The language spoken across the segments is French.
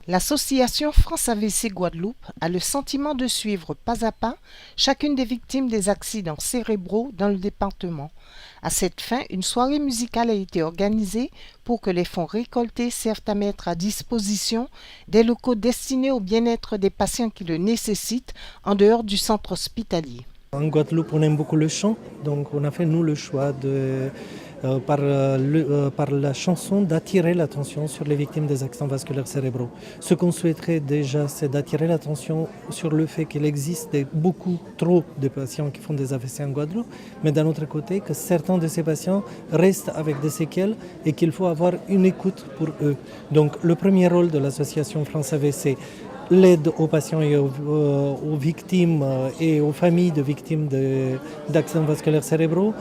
L'association France AVC Guadeloupe a le sentiment de suivre pas à pas chacune des victimes des accidents cérébraux dans le département. À cette fin, une soirée musicale a été organisée pour que les fonds récoltés servent à mettre à disposition des locaux destinés au bien-être des patients qui le nécessitent en dehors du centre hospitalier. En Guadeloupe, on aime beaucoup le chant, donc on a fait nous le choix par la chanson d'attirer l'attention sur les victimes des accidents vasculaires cérébraux. Ce qu'on souhaiterait déjà, c'est d'attirer l'attention sur le fait qu'il existe beaucoup trop de patients qui font des AVC en Guadeloupe, mais d'un autre côté, que certains de ces patients restent avec des séquelles et qu'il faut avoir une écoute pour eux. Donc le premier rôle de l'association France AVC, l'aide aux patients et aux victimes et aux familles de victimes d'accidents vasculaires cérébraux,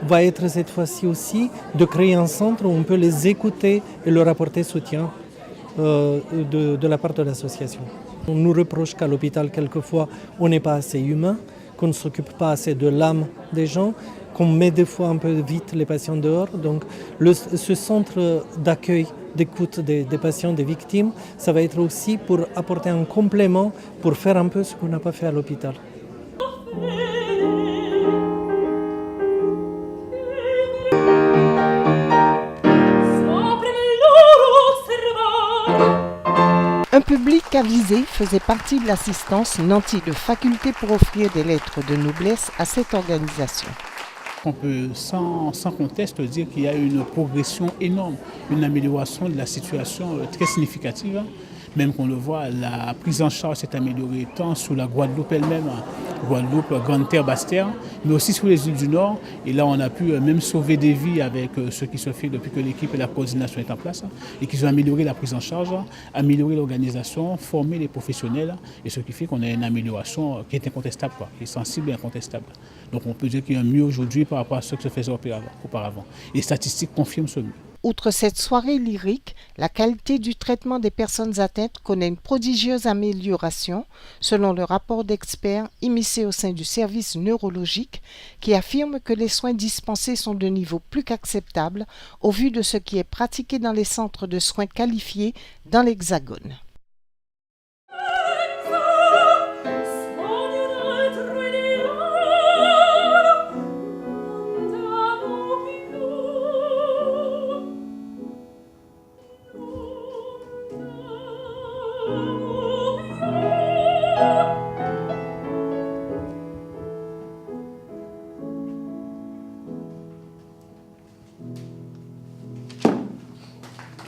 va être cette fois-ci aussi de créer un centre où on peut les écouter et leur apporter soutien de la part de l'association. On nous reproche qu'à l'hôpital, quelquefois, on n'est pas assez humain, qu'on ne s'occupe pas assez de l'âme des gens, qu'on met des fois un peu vite les patients dehors. Donc ce centre d'accueil, d'écoute des patients, des victimes, ça va être aussi pour apporter un complément, pour faire un peu ce qu'on n'a pas fait à l'hôpital. Un public avisé faisait partie de l'assistance nantie de faculté pour offrir des lettres de noblesse à cette organisation. On peut sans conteste dire qu'il y a une progression énorme, une amélioration de la situation très significative. Même qu'on le voit, la prise en charge s'est améliorée tant sur la Guadeloupe elle-même, Guadeloupe, Grande-Terre, Basse-Terre, mais aussi sur les îles du Nord. Et là, on a pu même sauver des vies avec ce qui se fait depuis que l'équipe et la coordination est en place et qu'ils ont amélioré la prise en charge, amélioré l'organisation, formé les professionnels, et ce qui fait qu'on a une amélioration qui est incontestable, qui est sensible et incontestable. Donc on peut dire qu'il y a un mieux aujourd'hui par rapport à ce que se faisait auparavant. Les statistiques confirment ce mieux. Outre cette soirée lyrique, la qualité du traitement des personnes atteintes connaît une prodigieuse amélioration, selon le rapport d'experts immiscé au sein du service neurologique, qui affirme que les soins dispensés sont de niveau plus qu'acceptable au vu de ce qui est pratiqué dans les centres de soins qualifiés dans l'Hexagone.